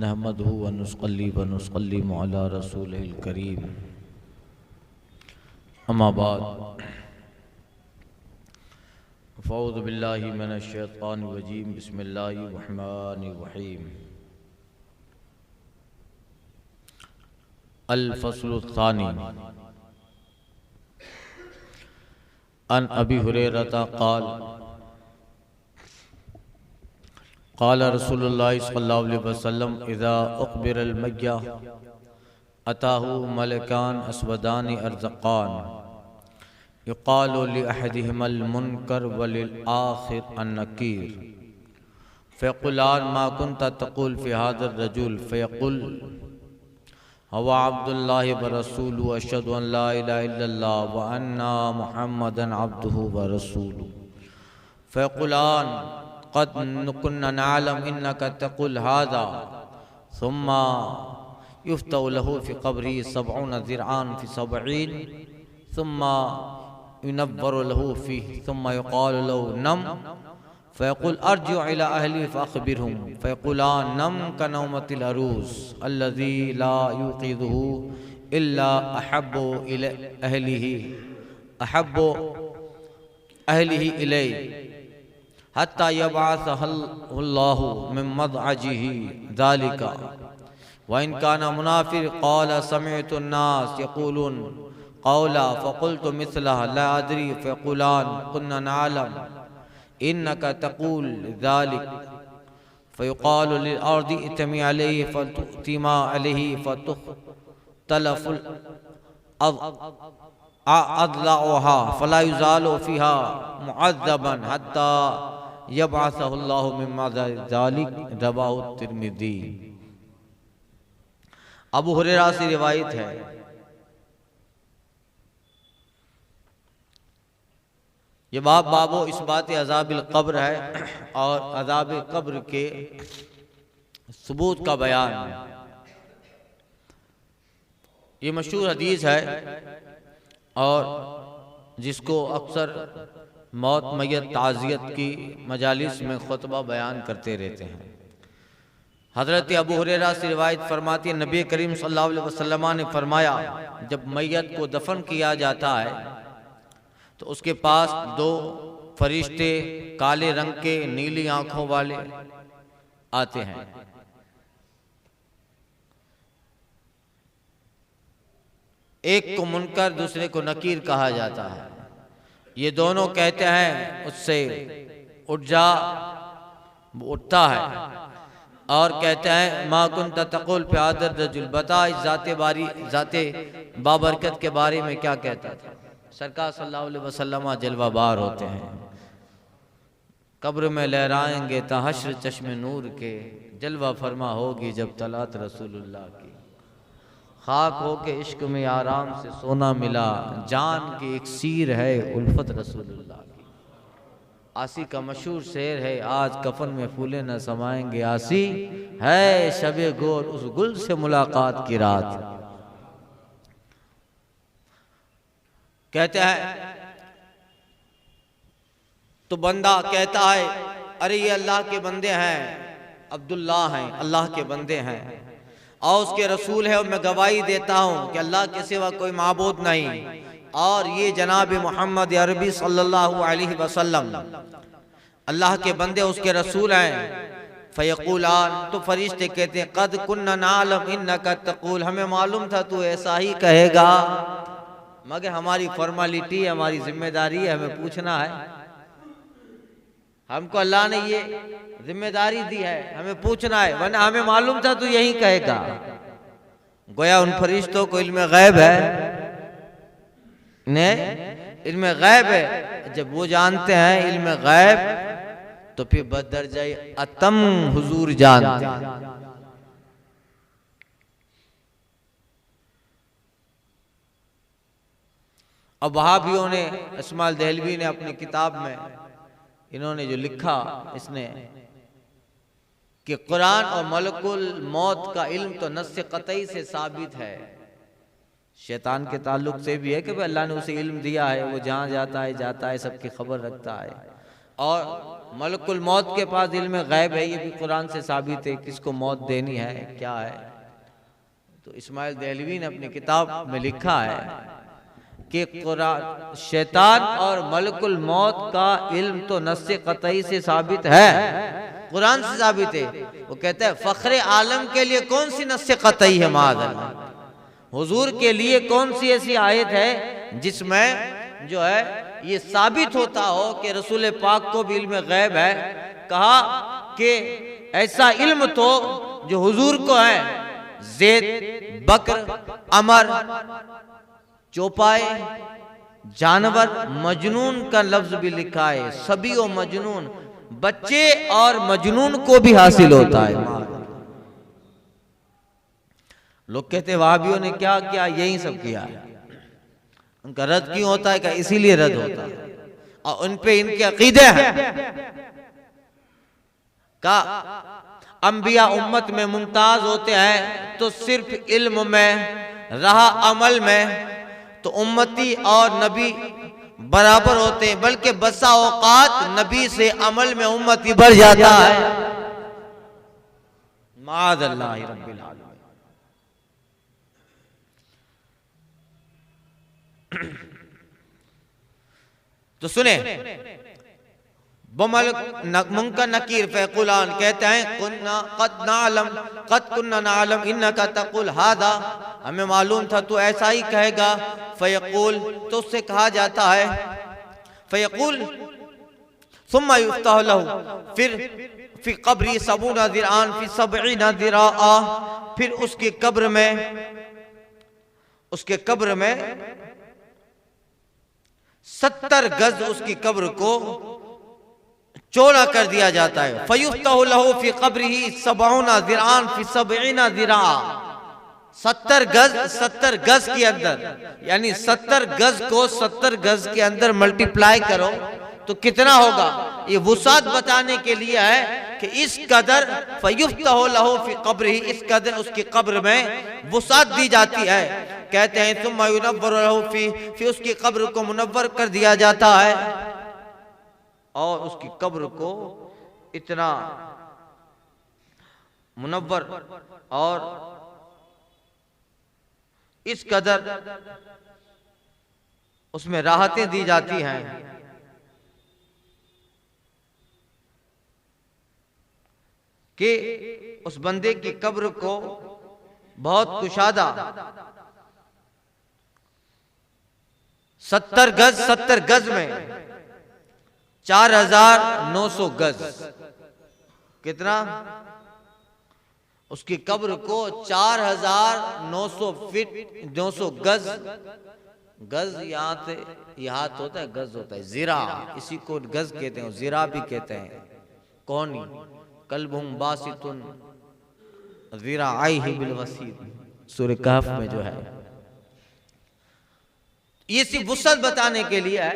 नहमदहु व नुसल्लिमु अला रसूलिल करीम। अम्मा बाद फ़अऊज़ु बिल्लाहि मिनश शैतानिर रजीम। बिस्मिल्लाहिर रहमानिर रहीम। अल फ़स्लुस सानी अन अबी हुरैरता क़ाल क़ाल रसूलुल्लाह सल्लल्लाहु अलैहि वसल्लम इज़ा उक़बिरल मय्यत अताहु मलकान अस्वदानी अर्ज़क़ान युक़ालु लिअहदिहिमल मुनकर व लिल आखिर अन्नकीर फ़यक़ुलान मा कुन्ता तक़ूल फ़ी हाज़ा रजुल फ़यक़ुल हुवा अब्दुल्लाहि व रसूलुहु अशहदु अन ला इलाहा इल्लल्लाह व अन्ना मुहम्मदन अब्दुहु व रसूलुहु फ़यक़ुलान क़द कुन्ना नअलम इन्नका तक़ूल हाज़ा सुम्मा युफ़्तहु लहु फ़ी क़ब्रिही सबऊन ज़िरआन फ़ी सबईन सुम्मा युनव्वरु लहु फ़ीह सुम्मा युक़ालु लहु नम फ़यक़ुल अर्जिअ इला अहली फ़अख़बिरहुम फ़यक़ुलान नम कनौमतिल अरूस अल्लज़ी ला युक़िज़ुहु इल्ला अहब्बु अहलिही इलैहि हत्ता यबअसहुल्लाहु मिन मज़अजिही ज़ालिका व इन काना मुनाफ़िक़ क़ाल समिअतु अन्नास यक़ूलून क़ौला फ़क़ुल्तु मिस्लह ला अदरी फ़यक़ुलान कुन्ना नअलम इन्नका तक़ूल ज़ालिक फ़युक़ालु लिल अर्दि इतमी अलैहि फ़तुअ्तिमा अलैहि फ़तुख़्तलफ़ुल अज़लाउहा फ़ला युज़ालु फ़ीहा मुअज़्ज़बन हत्ता यबअसहुल्लाहु मिन मज़अजिही ज़ालिक रवाहु तिर्मिज़ी। अबू हुरैरा से रिवायत है, ये बाबो इस बात अज़ाबिल क़ब्र है और अज़ाब क़ब्र के सबूत का बयान। ये मशहूर हदीस है और जिसको अक्सर मौत मय्यत ताज़ियत की मजालिस में खुतबा बयान करते रहते हैं। हज़रत अबू हुरैरा से रिवायत फरमाती है, नबी करीम सल्लल्लाहु अलैहि वसल्लम ने फरमाया, जब मैयत को दफन किया जाता है तो उसके पास दो फरिश्ते काले रंग के नीली आंखों वाले आते हैं। एक को मुनकर दूसरे को नकीर कहा जाता है। ये दोनों कहते हैं उससे उठ जा, वो उठता है और कहते हैं मा कुन्ता तक़ूल फ़ी हाज़ा रजुल, बता इस ज़ाते बाबरकत के बारे में क्या कहता था। सरकार सल्लल्लाहु अलैहि वसल्लम जलवाबार होते हैं, कब्र में लहराएंगे ता हश्र चश्मे नूर के, जलवा फरमा होगी जब तलात रसूलुल्लाह की। खाक हो के इश्क में आराम से सोना मिला, जान की इक्सीर है उल्फत रसूलुल्लाह की। आसी का मशहूर शेर है, आज कफन में फूले न समाएंगे आसी है शबे गोर उस गुल से मुलाकात की रात। कहते हैं तो बंदा कहता है, अरे ये अल्लाह के बंदे हैं, अब्दुल्लाह हैं, अल्लाह के बंदे हैं और उसके रसूल है, और मैं गवाही देता हूँ कि अल्लाह के सिवा कोई माबूद नहीं, और ये जनाब मोहम्मद अरबी सल्लल्लाहु अलैहि वसल्लम अल्लाह के बंदे उसके रसूल हैं। फ़यक़ूलान, तो फरिश्ते कहते हैं, क़द कुन्ना नअलम इन्नका तक़ूल, हमें मालूम था तू ऐसा ही कहेगा, मगर हमारी फॉर्मेलिटी, हमारी जिम्मेदारी है, हमें पूछना है। हमको अल्लाह ने ये जिम्मेदारी दी है, हमें पूछना है, वरना हमें मालूम था तू यही कहेगा। गोया उन फरिश्तों को इल्म गैब है, ने इल्म गैब है। जब वो जानते हैं इल्म गैब तो फिर बदरजाए अतम हुजूर जानते हैं। अब वहाबियों ने, इस्माइल देहलवी ने अपनी किताब में इन्होंने जो लिखा, इसने कि कुरान और मलकुल मौत का इल्म तो नस्स क़तई से साबित है। शैतान के ताल्लुक से भी है कि भाई अल्लाह ने उसे इल्म दिया है, वो जहाँ जाता है सबकी खबर रखता है। और मलकुल मौत के पास इल्म गैब है, ये भी कुरान से साबित है, किसको मौत देनी है क्या है। तो इस्माइल देहलवी ने अपनी किताब में लिखा है कि कुरान शैतान और मलकुल मौत का इल्म तो नस्से कतई से साबित है, कुरान से साबित है। वो कहता है फख्रे आलम के लिए कौन सी नस्से कतई है, माअज़ल्लाह, हुजूर के लिए कौन सी ऐसी आयत है जिसमें जो है ये साबित होता हो कि रसूल पाक को भी इल्म गैब है। कहा कि ऐसा इल्म तो जो हुजूर को है, ज़ैद, बकर, अमर, चौपाए, जानवर, मजनून का लफ्ज भी लिखा है, सभी और मजनून, बच्चे और मजनून को भी हासिल होता है। लोग कहते हैं वहाबियों ने क्या किया, यही सब किया है। उनका रद्द क्यों होता है, क्या इसीलिए रद्द होता है और उन पे इनके अकीदे हैं का अंबिया उम्मत में मुमताज होते हैं तो सिर्फ इल्म में, रहा अमल में तो उम्मती और नबी बराबर होते हैं, बल्कि बसा औकात नबी से अमल में उम्मती बढ़ जाता है। माअज़ल्लाह रब्बिल आलमीन। तो सुने, मुनकर नकीर फ़यक़ुलान कहते हैं क़द कुन्ना नअलम इन्नका तक़ुल हादा, हमें मालूम था तू ऐसा ही कहेगा। फ़यक़ूल, तो उससे कहा जाता है, फ़यक़ूल सुम्मा युफ़्तहु लहू, फिर फ़ी क़ब्री सबूना ज़िराअन फ़ी सबईना ज़िराअ, फिर उसकी कब्र में 70 गज उसकी कब्र को चौड़ा कर दिया जाता है। फयुफ्तहु लहू फी क़ब्रिही सबऊना ज़िराअन फी सबईना ज़िराअ, 70 गज के अंदर, यानी 70 गज को 70 गज के अंदर मल्टीप्लाई करो तो कितना होगा। ये वुसात बताने के लिए है कि इस कदर फयुफ्तहु लहू फी क़ब्रिही, इस कदर उसकी कब्र में वुसात दी जाती है। कहते हैं सुम्मा युनव्वरु लहू फी, फिर उसकी कब्र को मुनव्वर कर दिया जाता है और उसकी कब्र को इतना मुनव्वर और इस कदर उसमें राहतें दी जाती हैं कि उस बंदे की कब्र को बहुत कुशादा 70 गज में 4900 गज, कितना, उसकी कब्र को 4900 फीट 900 गज यहाँ होता है, गज होता है ज़िरा, इसी को गज कहते हैं, ज़िरा भी कहते हैं। कौनी कल्बुम बासितुन ज़िराअैहि बिल वसीद, सूरह कहफ में जो है। ये सिर्फ वुसअत बताने के लिए है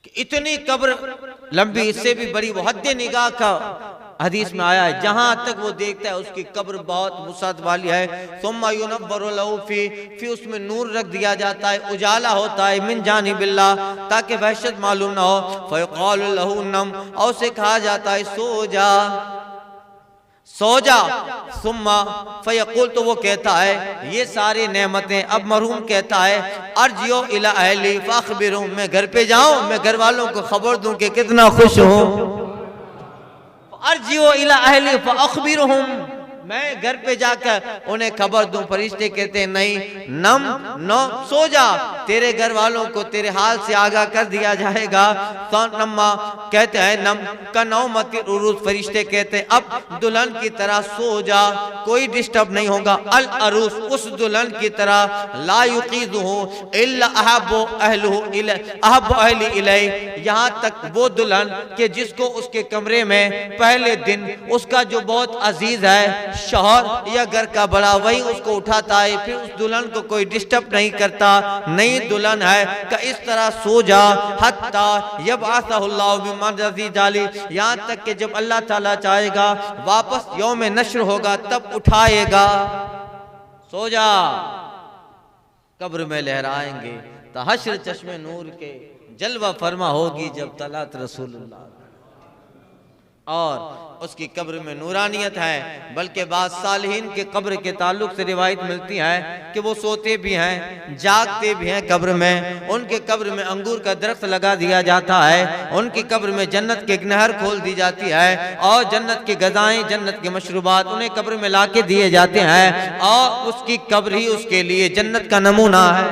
कि इतनी कब्र लंबी, इससे भी बड़ी वो हद निगाह का हदीस में आया है, जहां तक वो देखता है उसकी कब्र बहुत वुसअत वाली है। सुम्मा युनव्वरु लहू फी, फिर उसमें नूर रख दिया जाता है, उजाला होता है, मिन जानिबिल्लाह, ताकि वहशत मालूम ना हो। फ़यक़ालु लहू नम, और उसे कहा जाता है सो जा। सुम्मा फ़यक़ूल, तो वो कहता है ये सारी नेमतें, अब मरहूम कहता है अर्जियो इला अहली फ़अख़बिरहुम, मैं घर पे जाऊं, मैं घर वालों को खबर दूं कि कितना खुश हूं। अर्जियो इला अहली फ़अख़बिरहुम, मैं घर पे जाकर उन्हें खबर दूं। फरिश्ते कहते हैं नहीं, नो, सो जा, तेरे घर वालों को तेरे हाल से आगाह कर दिया जाएगा। नम्मा कहते हैं नम का नौमती उरूस, फरिश्ते कहते हैं अब दुल्हन की तरह सो जा, कोई डिस्टर्ब नहीं होगा। अल अरूस, उस दुल्हन की तरह, ला युक़ीज़ुहु इल्ला अहब्बु अहली इलैहि, यहाँ तक वो दुल्हन के जिसको उसके कमरे में पहले दिन उसका जो बहुत अजीज है शौहर या घर का बड़ा, वही उसको उठाता है, फिर उस दुल्हन को कोई डिस्टर्ब नहीं करता, नई दुल्हन है का इस तरह सो जा। हत्ता यबअसहुल्लाहु बिमरज़ी जाली, यहाँ तक कि जब अल्लाह ताला चाहेगा वापस यौम नश्र होगा तब उठाएगा। सो जा, कब्र में लहराएंगे, तहश्र चश्मे नूर के जलवा फरमा होगी जब तलात रसूलुल्लाह, और उसकी कब्र में नूरानियत है। बल्कि बाद सालिहीन के कब्र के ताल्लुक से रिवायत मिलती है कि वो सोते भी हैं, जागते भी हैं कब्र में। उनके कब्र में अंगूर का दरख्त लगा दिया जाता है, उनकी कब्र में जन्नत की एक नहर खोल दी जाती है, और जन्नत की गज़ाएं, जन्नत के मशरूबात उन्हें कब्र में ला के दिए जाते हैं, और उसकी कब्र ही उसके लिए जन्नत का नमूना है।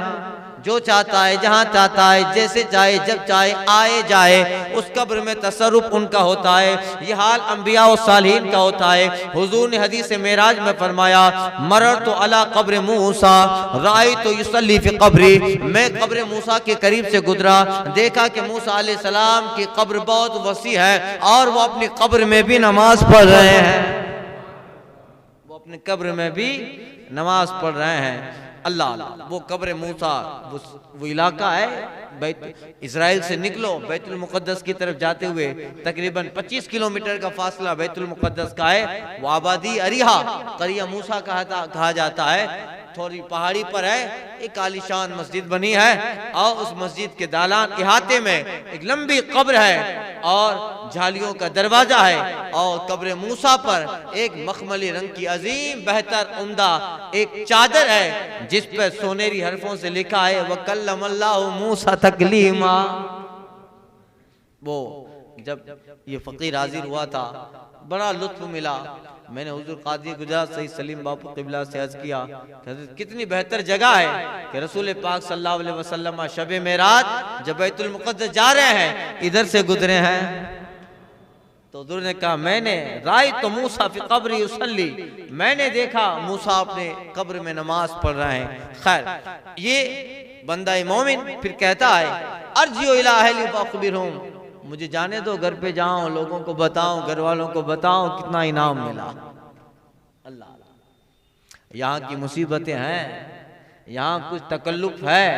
जो चाहता है, जहाँ चाहता है, जैसे चाहे, जब चाहे आए जाए, उस कब्र में तसर्रुफ उनका होता है। ये हाल अंबिया और सालिहीन का होता है। हुजूर ने हदीस मेराज में फरमाया, मरर तो अला कब्र मूसा राई तो युसल्ली फी कब्री, मैं कब्र मूसा के करीब से गुजरा, देखा कि मूसा अलैहि सलाम की कब्र बहुत वसी है और वो अपनी कब्र में भी नमाज पढ़ रहे हैं, वो अपनी कब्र में भी नमाज पढ़ रहे हैं। अल्लाह, वो कब्र मूसा, वो इलाका है इजराइल से निकलो बैतुल मुक़द्दस की तरफ जाते हुए तकरीबन 25 किलोमीटर का फासला बैतुल मुक़द्दस का है। वो आबादी अरिहा करिया मूसा कहा जाता है, थोड़ी पहाड़ी पर है। एक आलीशान मस्जिद बनी है और उस मस्जिद के दालान इहाते में एक लंबी कब्र है और झालियों का दरवाजा है, और कब्र मूसा पर एक मखमली रंग की अजीम बेहतर उम्दा एक चादर है जिस पर सोनेरी हरफों से लिखा है वकल्लमल्लाहु मूसा तकलीमा। वो जब ये फकीर हाजिर हुआ था, बड़ा लुत्फ मिला। मैंने हुजूर कादी गुजरात सही सलीम बापू क़िबला से अर्ज किया, कितनी बेहतर जगह है कि रसूल पाक सल्लल्लाहु अलैहि वसल्लम शब मेराज जब बैतुल मुक़द्दस जा रहे हैं, इधर से गुजरे हैं। तो हुजूर ने कहा, मैंने राय तो मूसा फी कब्री युसल्ली, मैंने देखा मूसा अपने कब्र में नमाज पढ़ रहे हैं। खैर, ये बंदा मोमिन फिर कहता है, अर्जियो इला अहली फअख़बिरहुम, मुझे जाने दो, घर पे जाऊं, लोगों को बताऊं, घर वालों को बताऊं कितना इनाम मिला। अल्लाह, यहाँ की मुसीबतें हैं, यहाँ कुछ तकल्लुफ है,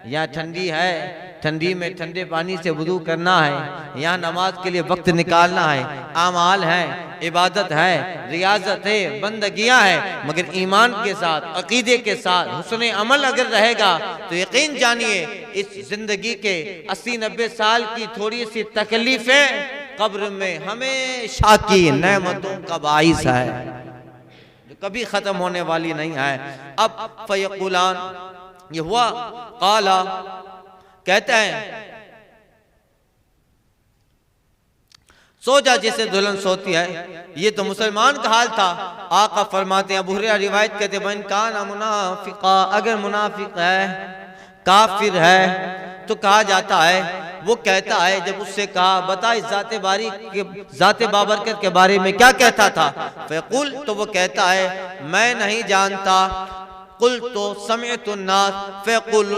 यहाँ ठंडी है, ठंडी में ठंडे पानी से वुदू करना है, यहाँ नमाज के लिए वक्त निकालना है, आमाल है, इबादत है, रियाजत है, बंदगियां है, मगर ईमान के साथ, अकीदे के साथ हुस्न अमल अगर रहेगा तो यकीन जानिए इस जिंदगी के 80-90 साल की थोड़ी सी तकलीफें कब्र में हमेशा की नेमतों का बाइस है, जो कभी खत्म होने वाली नहीं है। अब फयकुलान, ये हुआ, काला कहते हैं सो जा जैसे दुल्हन सोती है। ये तो मुसलमान का हाल था। आका फरमाते हैं, अबू हुरैरा रिवायत कहते हैं, बन कान मुनाफिका, अगर मुनाफिक है, काफिर है, तो कहा जाता है, वो कहता है, जब उससे कहा बता इस ज़ाते बाबरकत के बारे में क्या कहता था, फ़कुल, तो वो कहता है मैं नहीं जानता, कुल तो समेतु नास फ़कुल,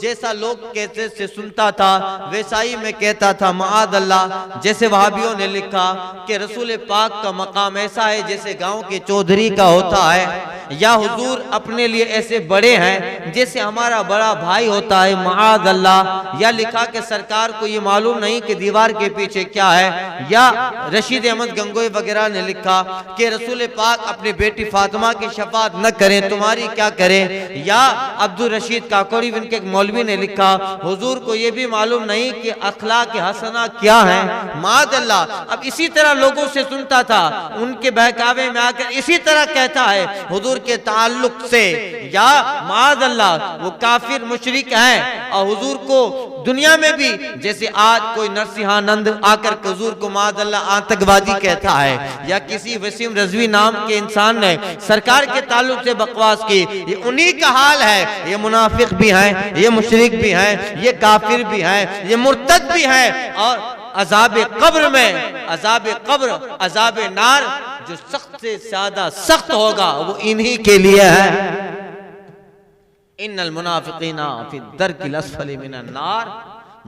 जैसा लोग कहते से सुनता था वैसा ही मैं कहता था। माद अल्लाह, जैसे वहाबियों ने लिखा कि रसूल पाक का मकाम ऐसा है जैसे गांव के चौधरी का होता है, या हुजूर अपने लिए ऐसे बड़े हैं जैसे हमारा बड़ा भाई होता है। माद अल्लाह, या लिखा कि सरकार को ये मालूम नहीं कि दीवार के पीछे क्या है। या रशीद अहमद गंगोई वगैरह ने लिखा कि रसूल पाक अपनी बेटी फातिमा की शफात न करें, तुम्हारी क्या करें। या अब्दुल रशीद काकोड़ी के मौलवी ने लिखा, हुजूर को ये भी मालूम नहीं कि अखलाक हसना क्या है। माद अल्लाह, अब इसी तरह लोगों से सुनता था, उनके बहकावे में आकर इसी तरह कहता है हुजूर के ताल्लुक से, या माद अल्लाह वो काफिर मुशरिक हैं और हुजूर को दुनिया में भी, जैसे आज कोई नरसिंहानंद आकर हुजूर को माद अल्लाह आतंकवादी कहता है, या किसी वसीम रजवी नाम के इंसान ने सरकार के ताल्लुक से बकवास की, ये उन्हीं का हाल है। ये मुनाफिक भी हैं, ये मुशरिक भी हैं, ये काफिर भी हैं, ये मुर्तद भी हैं, और अजाब कब्र में, अजाब कब्र, अजाब नार जो सख्त से ज्यादा सख्त होगा वो इन्हीं के लिए है। इन्नल मुनाफिकीना फी दरकिल अस्फली मिनन नार,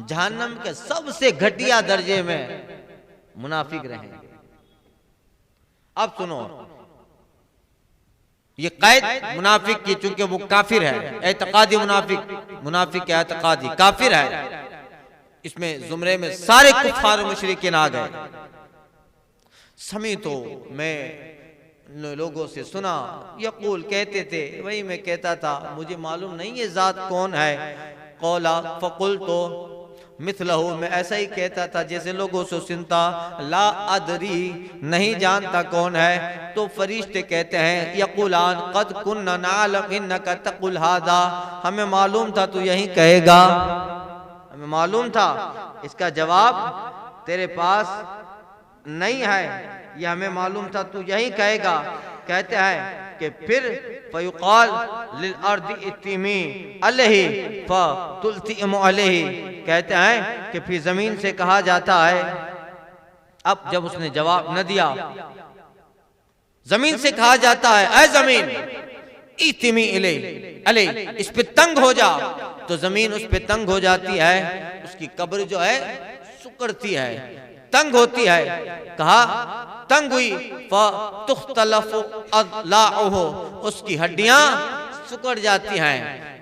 जहन्नम के सबसे घटिया दर्जे में मुनाफिक रहेंगे। अब सुनो, ये कैद मुनाफिक की, चूंकि वो काफिर है, एतकादी मुनाफिक एतकादी काफिर है, इसमें जुमरे में सारे कुफार मुशरिकीन आ गए। समी तो मैं लोगों से सुना, यकूल कहते थे, वही मैं कहता था, मुझे मालूम नहीं ये जात कौन है। कौला फ़कुल तो मिथलहु, मैं ऐसा ही कहता था जैसे लोगों से सुनता, ला अदरी, नहीं जानता कौन है। तो फरिश्ते कहते हैं, यकुलान कद कुन्ना नालम इन्नका तकुल हादा, हमें मालूम था तू यही कहेगा, हमें मालूम था। इसका जवाब तेरे पास नहीं है, यह हमें मालूम था तू यही कहेगा। कहते हैं कि फिर फयुकाल लिल अर्दी इत्तिमी अलैहि फतुल्तिम अलैहि, कहते हैं कि फिर जमीन से कहा जाता है, अब जब उसने जवाब न दिया, जमीन से कहा जाता है, ऐ जमीन इत्तिमी अलैहि, इस पे तंग हो जा। तो जमीन उस पे तंग हो जाती है, उसकी कब्र जो है सुकड़ती है, तंग होती है। कहा तंग हुई, फतुख्तलफु अज़लाउहु, उसकी हड्डियां सुकड़ जाती हैं,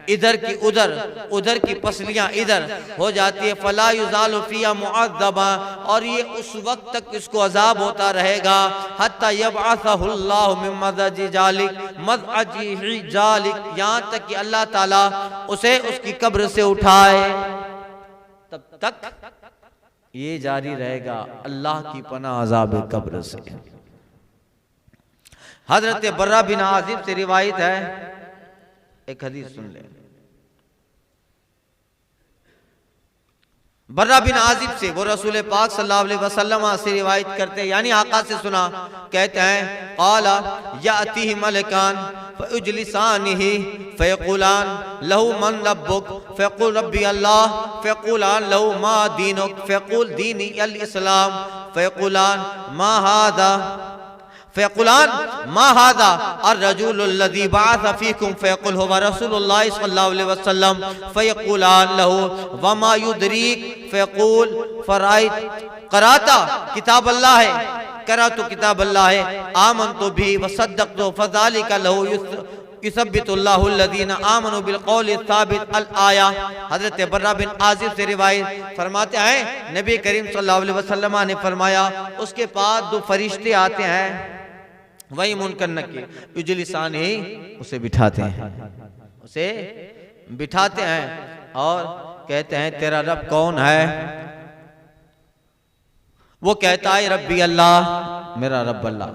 इधर की उधर, उधर की पसलियां इधर हो जाती है। फला युज़ालु फिया मुअज़्ज़बा, और ये उस वक्त तक इसको अजाब होता रहेगा, हत्ता यबअसहुल्लाहु मिन मज़जी जालिक मज़अजी जालिक, यहाँ तक कि अल्लाह ताला उसे उसकी कब्र से उठाए, तब तक ये जारी रहेगा। अल्लाह की पनाह अज़ाब कब्र से। हजरत बर्रा बिन आजिब से रिवायत है, एक हदीस सुन ले। बर्रा बिन आजिब से, वो रसूल पाक सल्लल्लाहु अलैहि वसल्लम से रिवायत करते हैं, यानी आका से सुना, कहते हैं, क़ाला यातीहि मलकान फयुजलिसानिही फयक़ुलान लहु मन रब्बुक फयक़ुल रब्बी अल्लाह फयक़ुलान लहु मा दीनुक फयक़ुल दीनी अल इस्लाम फयक़ुलान मा हादा फ़यक़ुलान मा हादा अर्रजुलुल्लज़ी बअस फ़ीकुम फ़यक़ुल हुवा रसूलुल्लाह सल्लल्लाहु अलैहि वसल्लम फ़यक़ुलान लहु वमा युदरीक फ़यक़ुल फ़राइत क़राता किताब अल्लाह है, क़रातु किताब अल्लाह है, आमनतु बिही वसद्दक़तु फ़ज़ालिका लहु युसब्बितुल्लाहु अल्लज़ीना आमनु बिल क़ौलि साबित अल आया। हज़रत बर्रा बिन आज़िब से रिवायत फरमाते हैं, नबी करीम सल्लल्लाहु अलैहि वसल्लम ने फरमाया, उसके बाद दो फरिश्ते आते हैं, वही मुनकर नकीर, युजलिसान ही, उसे बिठाते हैं, उसे बिठाते हैं और कहते हैं, तेरा रब कौन है? वो कहता है, रब्बी अल्लाह, मेरा रब अल्लाह।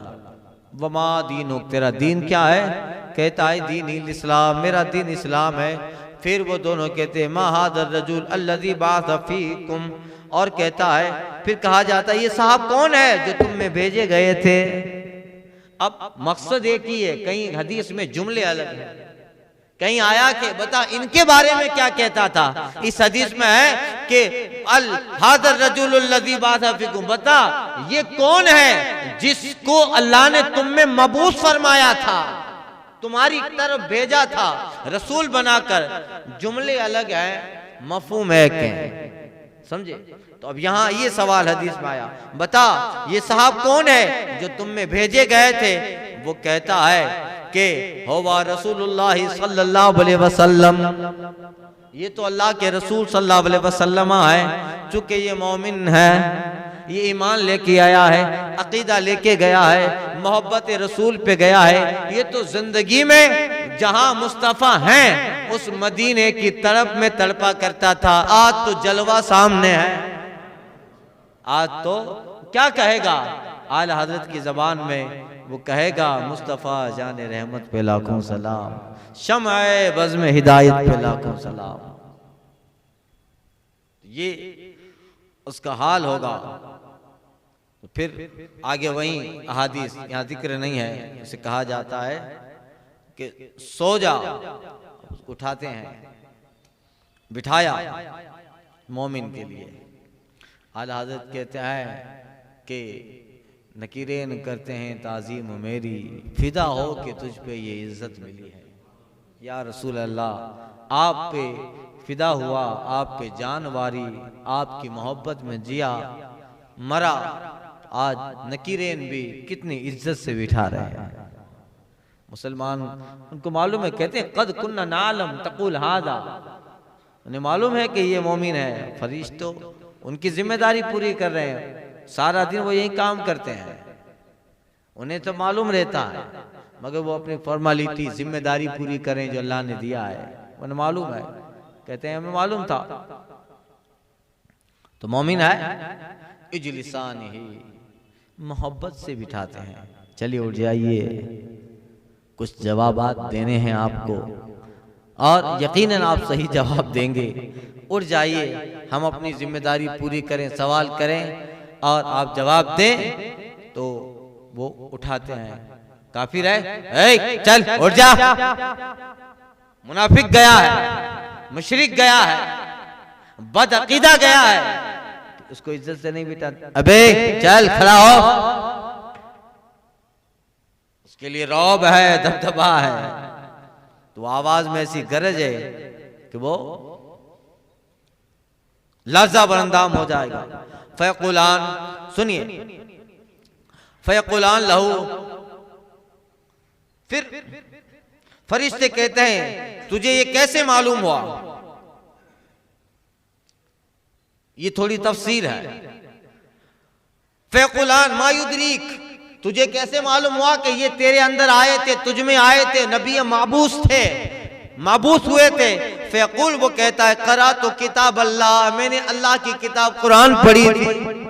वमा दीनुक, तेरा दीन क्या है? कहता है, दीन इस्लाम, मेरा दीन इस्लाम है। फिर वो दोनों कहते हैं, मा हादर रजुल अल्लज़ी बअस फ़ीकुम, और कहता है, फिर कहा जाता है, ये साहब कौन है जो तुम में भेजे गए थे? अब मकसद एक ही है, कहीं हदीस में जुमले अलग हैं, कहीं आया कि बता इनके बारे में क्या कहता था। इस हदीस में है कि अल हादर रजुलुल्लज़ी बअस फ़ीकुम, बता ये कौन है जिसको अल्लाह ने तुम में मबूस फरमाया था, तुम्हारी तरफ भेजा था रसूल बनाकर। जुमले अलग हैं, मफहूम एक है, समझे? तो अब यहाँ ये सवाल हदीस में आया, बता ये साहब कौन है जो तुम में भेजे गए थे? वो कहता है कि हुवा रसूलुल्लाह सल्लल्लाहु अलैहि वसल्लम, ये तो अल्लाह के रसूल सल्लल्लाहु अलैहि वसल्लम है। चूंकि ये मोमिन है, ये ईमान लेके आया है, अकीदा लेके गया है, मोहब्बत रसूल पे गया है, ये तो जिंदगी में जहां मुस्तफ़ा हैं उस मदीने की तरफ में तड़पा करता था। आज तो जलवा सामने है, आज तो क्या कहेगा? आला हजरत की जबान में वो कहेगा, मुस्तफ़ा जाने रहमत पे लाखों सलाम, शम्अ बज़्म हिदायत पे लाखों सलाम। ये उसका हाल होगा। तो फिर आगे वही अहादीस, यहाँ जिक्र नहीं है, इसे कहा जाता है कि सो जा, उसको उठाते हैं, बिठाया मोमिन के लिए। आला हज़रत कहते हैं कि नकीरेन करते हैं ताज़ीम मेरी, फिदा हो कि तुझ पे ये इज्जत मिली है। या रसूल अल्लाह, आप पे फिदा हुआ, आप पे जानवारी, आपकी मोहब्बत में जिया मरा। आज नकीरेन भी कितनी इज्जत से बिठा रहे हैं मुसलमान, उनको मालूम है, कहते हैं कद कुन्ना नालम तकुल हादा, उन्हें मालूम है कि ये मोमिन है। फरिश्तों उनकी जिम्मेदारी पूरी कर रहे हैं, सारा दिन वो यही काम करते हैं, उन्हें तो मालूम रहता है, मगर वो अपनी फॉर्मेलिटी जिम्मेदारी पूरी करें जो अल्लाह ने दिया है, उन्हें मालूम है। कहते हैं हमें मालूम था। तो मोमिन है इजलिसान ही, मोहब्बत से बिठाते हैं। चलिए उठ जाइए, कुछ जवाबात देने हैं आपको और यकीनन आप सही जवाब देंगे। उठ जाइए, हम अपनी जिम्मेदारी पूरी करें, सवाल करें और आप जवाब दें तो वो उठाते हैं। काफिर है, चल उठ जा, मुनाफिक गया है, मुशरिक गया है, बदअकीदा गया है, उसको इज्जत से नहीं बिठाते। अबे चल खड़ा हो, उसके लिए रौब है, दबदबा है, तो आवाज में ऐसी गरज है कि वो लर्जा बरंदाम हो जाएगा। फयकुलान, सुनिए, फयकुलान लहू, फिर फरिश्ते कहते हैं तुझे ये कैसे मालूम हुआ? ये थोड़ी तफसीर है। फयकुलान मायुद्रीक, तुझे कैसे मालूम हुआ कि ये तेरे अंदर आए थे, तुझ में आए थे, नबी माबूस थे, माबूस हुए थे। फयकुल, वो कहता है करा तो किताब अल्लाह, मैंने अल्लाह की किताब कुरान पढ़ी थी,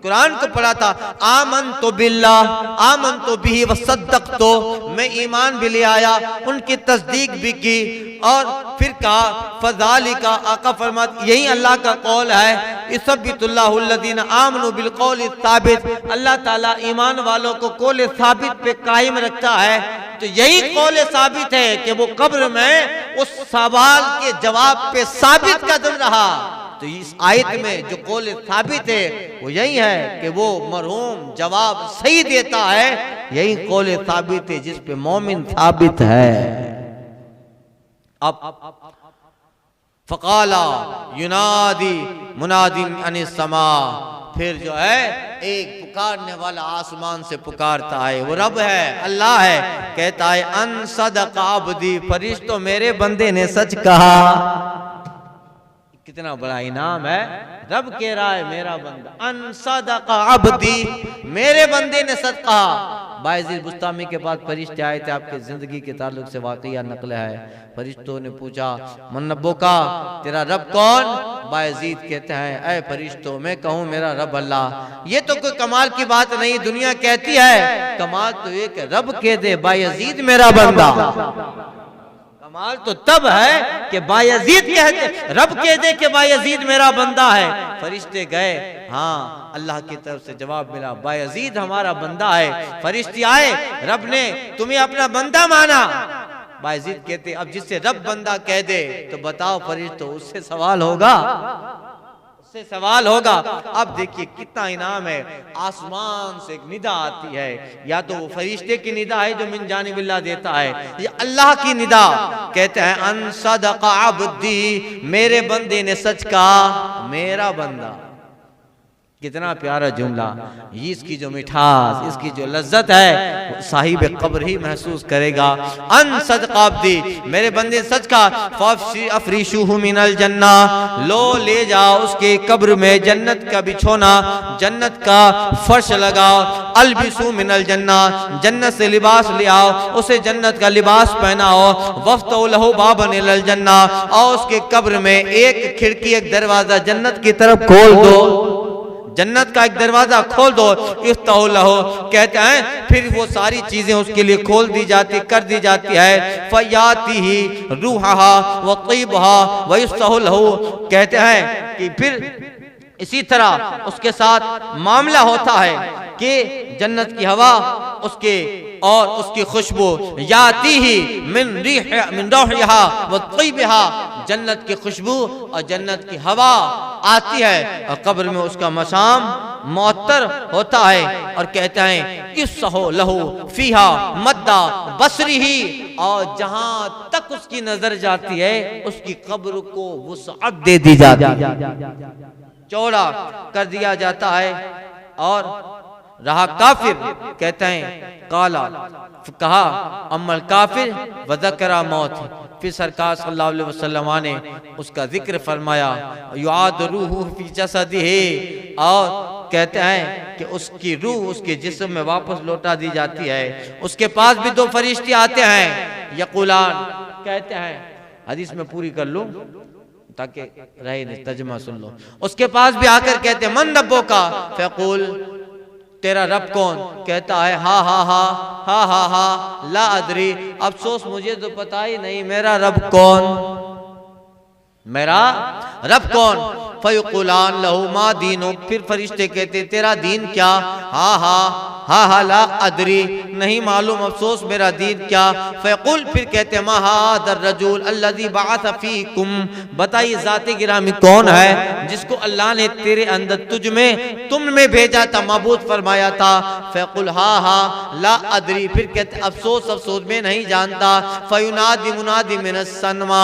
कुरान को पढ़ा था। आमन तो बिल्लाह, आमन तो बिही वसद्दक, तो मैं ईमान भी ले आया, उनकी तस्दीक भी की। और फिर कहा फज़ालिका, आका फरमात यही अल्लाह का कौल है, इसब्बितुल्लाहु अल्लज़ीना आमनु बिल कौलि साबित, अल्लाह ताला ईमान वालों को कौल साबित पे कायम रखता है। तो यही कौल साबित है कि वो कब्र में उस सवाल के जवाब पे साबित कदम रहा। तो इस आयत में जो कौल साबित है वो यही है कि वो मरहूम जवाब सही देता है, यही कौल साबित है जिस पे मोमिन साबित है। अब फकाला युनादी मुनादिन अनिस समा, फिर जो है एक पुकारने वाला आसमान से पुकारता है, वो रब है, अल्लाह है, कहता है अन सदक अब्दी, फरिश्तों मेरे बंदे ने सच कहा। कितना बड़ा इनाम है, रब कह रहा है मेरा बंदा, अन सदक अब्दी, मेरे बंदे ने सच कहा। बायज़ीद बुस्तामी के पास फरिश्ते आए थे, आपके जिंदगी के ताल्लुक से वाकया नकल है। फरिश्तों ने पूछा मन नब्बो का, तेरा रब कौन? बायज़ीद कहते हैं ऐ फरिश्तों, मैं कहूँ मेरा रब अल्लाह, ये तो कोई कमाल की बात नहीं, दुनिया कहती है कमाल तो ये कि रब कह दे बायज़ीद मेरा बंदा। कमाल तो तब है कि बायज़ीद कहते, रब कह दे कि बायज़ीद मेरा बंदा है। फरिश्ते गए, हाँ अल्लाह की तरफ से जवाब मिला, बायज़ीद हमारा बंदा है। फरिश्ते आए, रब ने तुम्हें अपना बंदा माना। बायज़ीद कहते अब जिससे रब बंदा कह दे तो बताओ फरिश्तों, उससे सवाल होगा, उससे सवाल होगा। अब देखिए कितना इनाम है, आसमान से एक निदा आती है, या तो वो फरिश्ते की निदा है जो मिन जानिबिल्लाह देता है, ये अल्लाह की निदा। कहते हैं अन सदक़ अब्दी, मेरे बंदे ने सच कहा, मेरा बंदा। कितना प्यारा जुमला, ये इसकी जो मिठास, इसकी जो लज्जत है साहिब कब्र ही महसूस करेगा। अन सदक़ अब्दी, मेरे बंदे सच का, फअफ़रिशूहु मिनल जन्ना, लो ले जाओ उसके कब्र में जन्नत का बिछोना, जन्नत का फर्श लगाओ। अलबिसू मिनल जन्ना, जन्नत से लिबास ले आओ, उसे जन्नत का लिबास पहनाओ। वफ्तहु लहु बाबन इलल जन्ना, और उसके कब्र में एक खिड़की, एक दरवाजा जन्नत की तरफ खोल दो, जन्नत का एक दरवाजा खोल दो। इफ्ताहु लहु, कहते हैं फिर वो सारी चीजें उसके लिए खोल दी जाती, कर दी जाती है। फयातिही रूहहा व तीबहा व इफ्ताहु लहु, कहते हैं कि फिर इसी तरह उसके साथ मामला होता है कि जन्नत की हवा उसके और उसकी खुशबू, याती ही मिन रौहिहा व तीबिहा, जन्नत की खुशबू और जन्नत की हवा आती है, और कब्र में उसका मशाम मुअत्तर होता है। और कहते हैं इफ्सहु लहु फीहा मद्दा बसरिही, और जहां तक उसकी नजर जाती है उसकी कब्र को वुसअत दे दी जाती है, चौड़ा कर दिया जाता है। और रहा काफिर, कहते हैं काला, कहा अम्मल काफिर व ज़करा मौत, फिर सरकार सल्लल्लाहु अलैहि वसल्लम ने उसका जिक्र फरमाया, युआद रूहु फी जसदिही, और कहते हैं कि उसकी रूह उसके जिस्म में वापस लौटा दी जाती है। उसके पास भी दो फरिश्ते आते हैं, यकुलान, कहते हैं, हदीस में पूरी कर लूं, ताकि रहे नहीं, तर्जुमा सुन लो। उसके पास भी आकर कहते मन रब्बो का, फ़यक़ूल तेरा रब कौन? कहता है हा हा हा हा हा हा ला अदरी, अफसोस मुझे तो पता ही नहीं मेरा रब कौन, मेरा रब कौन। फ़यक़ूलान लहू मा दीनु, फिर फरिश्ते कहते तेरा दीन क्या? हा हा हा हा ला अदरी, नहीं मालूम अफसोस मेरा दीन क्या। फ़यक़ूल, फिर कहते मा हाज़र रजूल अल्लज़ी बअथ फ़ीकुम, बताइए ज़ाते गिरामी कौन है जिसको अल्लाह ने तेरे अंदर तुझ में तुम में भेजा था, मबूस फरमाया था। फ़यक़ूल हा हा ला अदरी, फिर कहते अफसोस अफसोस में नहीं जानता। फ़युनादी मुनादी मिनस सनमा,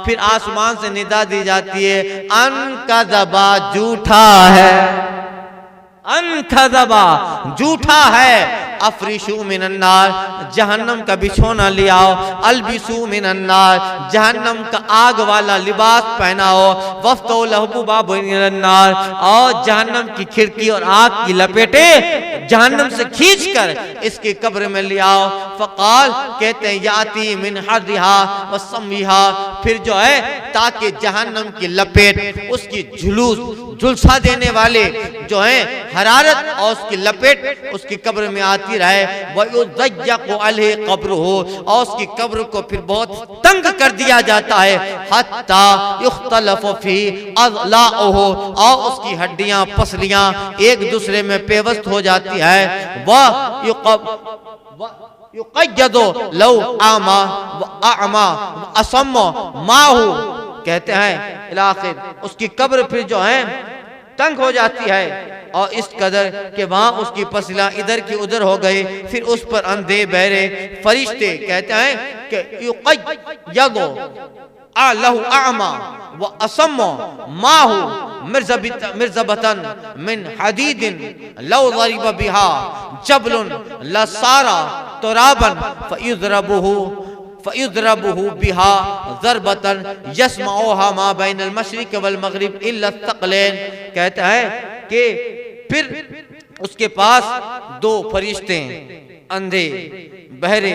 फिर आसमान से निदा दी जाती है अन कज़बा, झूठा है, अन कज़बा झूठा है, अफरिशु मिनन्नार, जहन्नम का बिछोना ले आओ, अलबिसु मिनन्नार, जहन्नम का आग वाला लिबास पहनाओ, वफ्तो लहबु बाबुन्नार, और जहन्नम की खिड़की और आग की लपेटे जहन्नम से खींचकर इसकी कब्र में ले आओ। फ़क़ाल, कहते हैं याती मिन हर्रिहा व सम्मिहा, फिर जो है ताकि जहन्नम की लपेट, उसकी झुलसा देने वाले जो है हरारत और उसकी लपेट उसकी कब्र में आती रहे। वयुज़य्यक़ु अलैहि क़ब्रुहु, और उसकी कब्र को फिर बहुत तंग कर दिया जाता है। हत्ता युख्तलफ़ु फ़ीही अज़लाउहु, और उसकी हड्डियां पसलियां एक दूसरे में पेवस्त हो जाती है। वह युक़य्यदु लौ आमा व अअमा व असम्म माहु, कहते हैं इलाखिर उसकी कब्र फिर जो है तंग हो जाती है, और इस कदर के वहां उसकी पसलियां इधर की उधर हो गए। फिर उस पर अंधे बहरे फरिश्ते कहते हैं कि युक़य्यदु लहु अअमा व असम्म माहु मिर्ज़बतन मिन हदीदिन लौ ज़रिब बिहा जबलुन लसारा तुराबन फ़युज़रबुहु बिहा ज़रबतन यस्मऊहा मा बैनल मशरिक़ वल मग़रिब इल्ला तक़लैन, कहते हैं कि फिर उसके पास दो फरिश्ते अंधे बहरे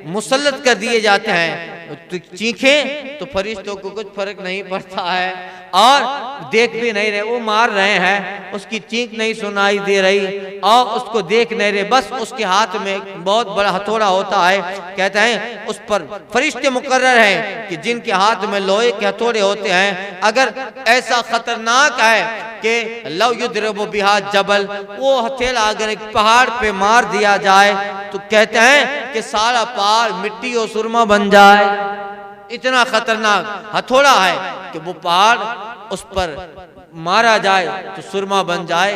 मुसल्लत कर दिए जाते हैं। तो चीखें तो फरिश्तों को कुछ फर्क नहीं पड़ता है, और देख भी नहीं रहे, वो मार रहे हैं, उसकी चीख नहीं सुनाई दे रही, और उसको देख नहीं रहे, बस उसके हाथ में बहुत बड़ा हथौड़ा होता है। कहते हैं उस पर फरिश्ते मुकर्रर हैं कि जिनके हाथ में लोहे के हथौड़े होते हैं। अगर ऐसा खतरनाक है कि लव युद्रबु बिहा जबल, वो हथेला अगर एक पहाड़ पे मार दिया जाए तो कहते हैं कि सारा पहाड़ मिट्टी और सुरमा बन जाए, इतना खतरनाक हथौड़ा है कि वो पहाड़ उस पर मारा जाए तो सुरमा बन जाए।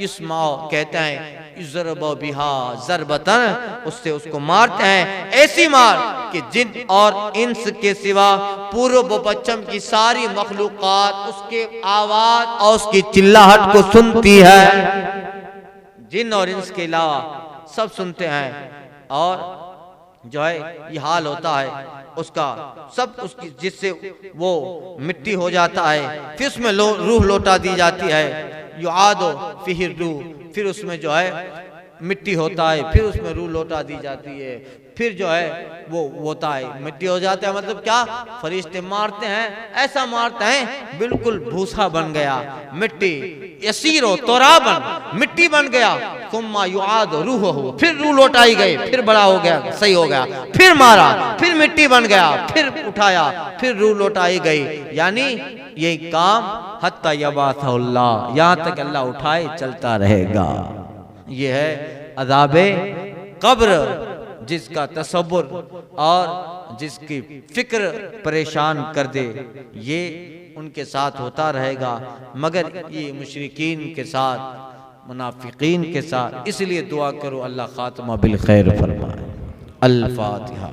इस्माओ, कहते हैं युज़रबु बिहा ज़रबतन, उससे उसको मारते हैं ऐसी मार कि जिन और इंस के सिवा पूर्व व पश्चिम की सारी मखलूक़ात उसके आवाज और उसकी चिल्लाहट को सुनती है। जिन और इंस के अलावा सब सुनते हैं, और जो है ये हाल होता है उसका सब, उसकी जिससे वो मिट्टी हो जाता है। फिर उसमें रूह लौटा दी जाती है, युआदो फीही रूह, फिर उसमें जो है मिट्टी होता है, फिर उसमें रूह लौटा दी जाती है, फिर जो है वो होता है मिट्टी हो जाता है। मतलब क्या, फरिश्ते मारते हैं, ऐसा मारते हैं बिल्कुल भूसा बन गया, मिट्टी यसीरो तोराबन, मिट्टी बन गया। सुम्मा युआद रूह हो, फिर रूह लौटाई गई, फिर बड़ा हो गया, सही हो गया, फिर मारा, फिर मिट्टी बन गया, फिर उठाया, फिर रूह लौटाई गई। यानी यही काम हत्ता यबाथहुल्लाह, यहाँ तक अल्लाह उठाए चलता रहेगा। ये है अज़ाबे कब्र, जिसका तसव्वुर और जिसकी फिक्र परेशान कर दे, ये उनके साथ होता रहेगा। मगर ये मुशरिकीन के साथ, मुनाफिकीन के साथ, इसलिए दुआ करो अल्लाह खात्मा बिल खैर फरमाए। अल फातिहा।